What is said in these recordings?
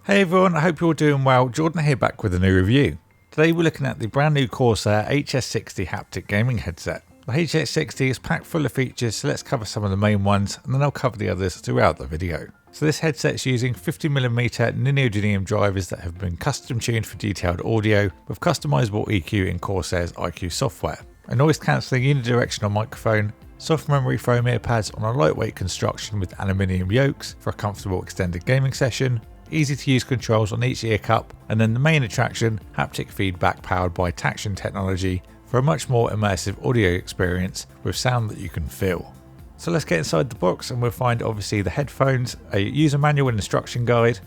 Hey everyone, I hope you're all doing well. Jordan here back with a new review. Today we're looking at the brand new Corsair HS60 HAPTIC gaming headset. The HS60 is packed full of features, so let's cover some of the main ones and then I'll cover the others throughout the video. So this headset is using 50mm neodymium drivers that have been custom tuned for detailed audio with customizable EQ in Corsair's IQ software. A noise cancelling unidirectional microphone, soft memory foam earpads on a lightweight construction with aluminium yokes for a comfortable extended gaming session, easy to use controls on each ear cup, and then the main attraction, haptic feedback powered by traction technology for a much more immersive audio experience with sound that you can feel. So let's get inside the box and we'll find obviously the headphones, a user manual and instruction guide,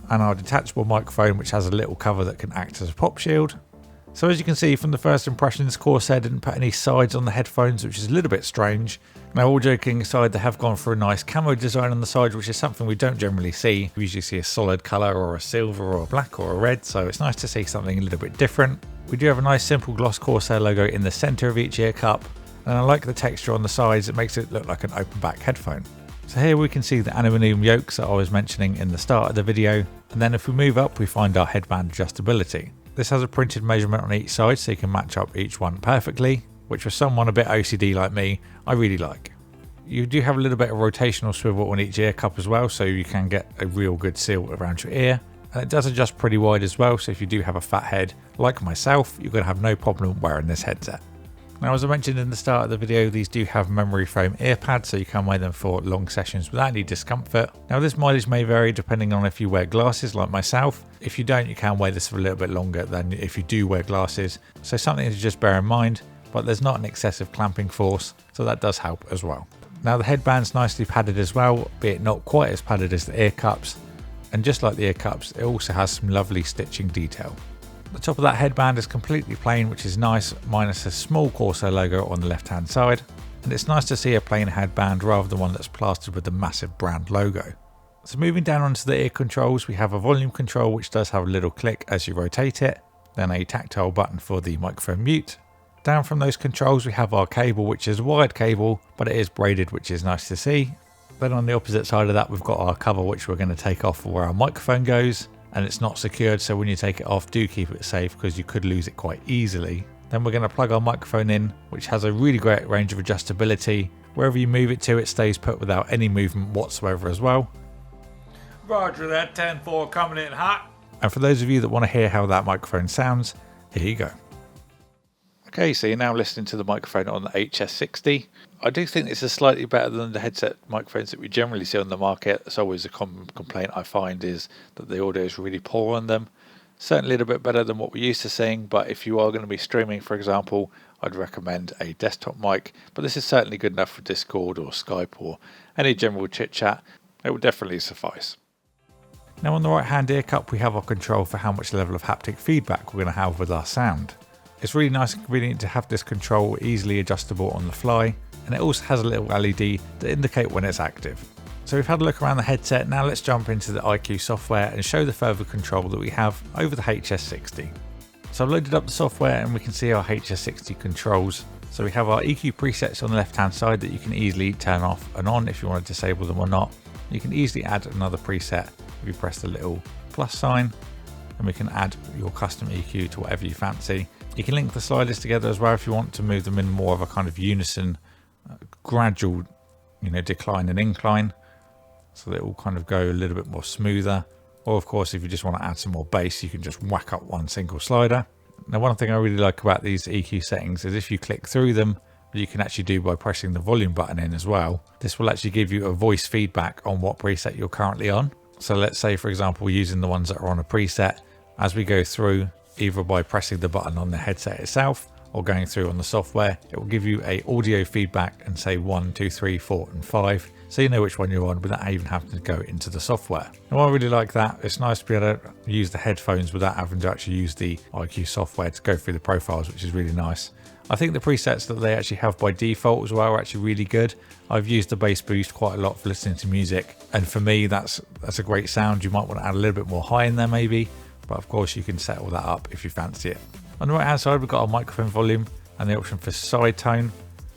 and our detachable microphone which has a little cover that can act as a pop shield. So as you can see from the first impressions, Corsair didn't put any sides on the headphones, which is a little bit strange. Now all joking aside, they have gone for a nice camo design on the sides, which is something we don't generally see. We usually see a solid colour or a silver or a black or a red, so it's nice to see something a little bit different. We do have a nice simple gloss Corsair logo in the centre of each ear cup, and I like the texture on the sides, it makes it look like an open back headphone. So here we can see the aluminium yokes that I was mentioning in the start of the video, and then if we move up we find our headband adjustability. This has a printed measurement on each side so you can match up each one perfectly, which for someone a bit OCD like me, I really like. You do have a little bit of rotational swivel on each ear cup as well, so you can get a real good seal around your ear. And it does adjust pretty wide as well, so if you do have a fat head like myself, you're going to have no problem wearing this headset. Now as I mentioned in the start of the video, these do have memory foam ear pads, so you can wear them for long sessions without any discomfort. Now this mileage may vary depending on if you wear glasses like myself. If you don't, you can wear this for a little bit longer than if you do wear glasses. So something to just bear in mind, but there's not an excessive clamping force, so that does help as well. Now the headband's nicely padded as well, be it not quite as padded as the ear cups. And just like the ear cups, it also has some lovely stitching detail. The top of that headband is completely plain, which is nice, minus a small Corsair logo on the left hand side, and it's nice to see a plain headband rather than one that's plastered with the massive brand logo. So moving down onto the ear controls, we have a volume control which does have a little click as you rotate it, then a tactile button for the microphone mute. Down from those controls we have our cable, which is a wired cable but it is braided, which is nice to see. Then on the opposite side of that we've got our cover which we're going to take off for where our microphone goes. And it's not secured, so when you take it off, do keep it safe because you could lose it quite easily. Then we're going to plug our microphone in, which has a really great range of adjustability. Wherever you move it to, it stays put without any movement whatsoever as well. Roger that, 10-4 coming in hot. And for those of you that want to hear how that microphone sounds, here you go. Okay, so you're now listening to the microphone on the HS60. I do think this is slightly better than the headset microphones that we generally see on the market. It's always a common complaint I find is that the audio is really poor on them. Certainly a little bit better than what we're used to seeing, but if you are going to be streaming, for example, I'd recommend a desktop mic. But this is certainly good enough for Discord or Skype or any general chit chat. It will definitely suffice. Now on the right hand ear cup we have our control for how much level of haptic feedback we're going to have with our sound. It's really nice and convenient to have this control easily adjustable on the fly, and it also has a little LED to indicate when it's active. So we've had a look around the headset, now let's jump into the IQ software and show the further control that we have over the HS60. So I've loaded up the software and we can see our HS60 controls. So we have our EQ presets on the left hand side that you can easily turn off and on if you want to disable them or not. You can easily add another preset if you press the little plus sign, and we can add your custom EQ to whatever you fancy. You can link the sliders together as well if you want to move them in more of a kind of unison, gradual, decline and incline, so they all kind of go a little bit more smoother. Or of course, if you just want to add some more bass, you can just whack up one single slider. Now, one thing I really like about these EQ settings is if you click through them, you can actually do by pressing the volume button in as well. This will actually give you a voice feedback on what preset you're currently on. So let's say, for example, using the ones that are on a preset, as we go through, either by pressing the button on the headset itself or going through on the software, it will give you a audio feedback and say 1, 2, 3, 4 and 5, so you know which one you're on without even having to go into the software. And I really like that. It's nice to be able to use the headphones without having to actually use the IQ software to go through the profiles, which is really nice. I think the presets that they actually have by default as well are actually really good. I've used the bass boost quite a lot for listening to music, and for me that's a great sound. You might want to add a little bit more high in there maybe, but of course you can set all that up if you fancy it. On the right hand side we've got our microphone volume and the option for side tone,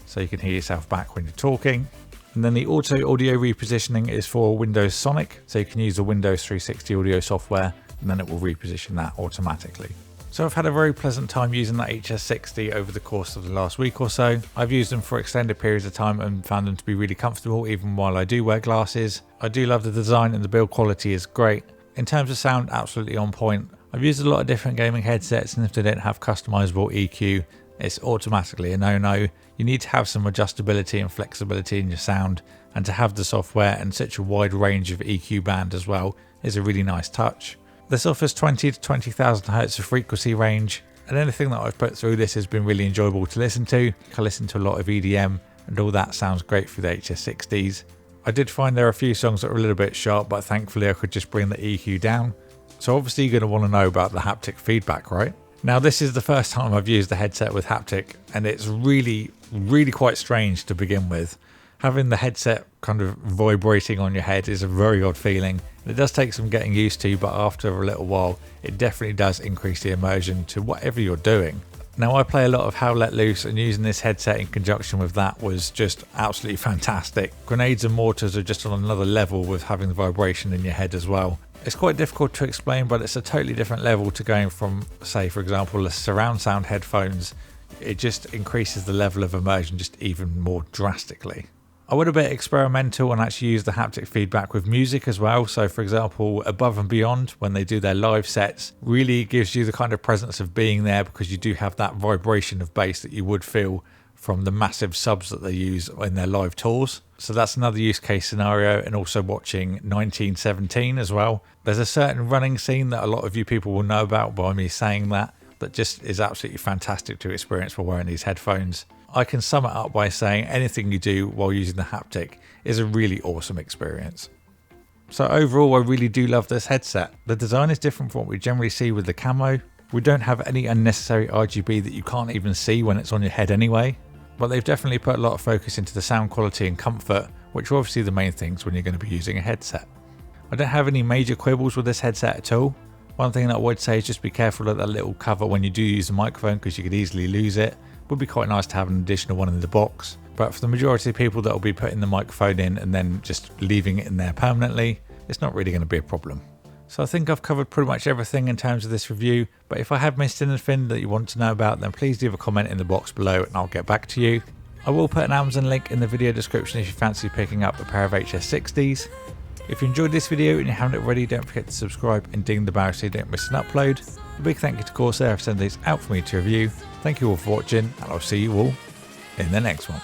so you can hear yourself back when you're talking. And then the auto audio repositioning is for Windows Sonic, so you can use the Windows 360 audio software and then it will reposition that automatically. So I've had a very pleasant time using that HS60 over the course of the last week or so. I've used them for extended periods of time and found them to be really comfortable even while I do wear glasses. I do love the design and the build quality is great. In terms of sound, absolutely on point. I've used a lot of different gaming headsets and if they don't have customizable EQ, it's automatically a no-no. You need to have some adjustability and flexibility in your sound, and to have the software and such a wide range of EQ band as well is a really nice touch. This offers 20 to 20,000 Hz of frequency range, and anything that I've put through this has been really enjoyable to listen to. I listen to a lot of EDM and all that sounds great through the HS60s. I did find there are a few songs that were a little bit sharp, but thankfully I could just bring the EQ down. So obviously you're going to want to know about the haptic feedback, right? Now this is the first time I've used a headset with haptic, and it's really quite strange to begin with. Having the headset kind of vibrating on your head is a very odd feeling. It does take some getting used to, but after a little while it definitely does increase the immersion to whatever you're doing. Now I play a lot of How Let Loose, and using this headset in conjunction with that was just absolutely fantastic. Grenades and mortars are just on another level with having the vibration in your head as well. It's quite difficult to explain, but it's a totally different level to going from, say for example, the surround sound headphones. It just increases the level of immersion just even more drastically. I went a bit experimental and actually used the haptic feedback with music as well. So for example, Above and Beyond, when they do their live sets, really gives you the kind of presence of being there because you do have that vibration of bass that you would feel from the massive subs that they use in their live tours. So that's another use case scenario, and also watching 1917 as well. There's a certain running scene that a lot of you people will know about by me saying that just is absolutely fantastic to experience while wearing these headphones. I can sum it up by saying anything you do while using the haptic is a really awesome experience. So overall, I really do love this headset. The design is different from what we generally see with the camo. We don't have any unnecessary RGB that you can't even see when it's on your head anyway. But they've definitely put a lot of focus into the sound quality and comfort, which are obviously the main things when you're going to be using a headset. I don't have any major quibbles with this headset at all. One thing that I would say is just be careful of that little cover when you do use the microphone, because you could easily lose it. Would be quite nice to have an additional one in the box, but for the majority of people that will be putting the microphone in and then just leaving it in there permanently, it's not really going to be a problem. So I think I've covered pretty much everything in terms of this review, but if I have missed anything that you want to know about, then please leave a comment in the box below and I'll get back to you. I will put an Amazon link in the video description if you fancy picking up a pair of HS60s. If you enjoyed this video and you haven't already, don't forget to subscribe and ding the bell so you don't miss an upload. A big thank you to Corsair for sending these out for me to review. Thank you all for watching, and I'll see you all in the next one.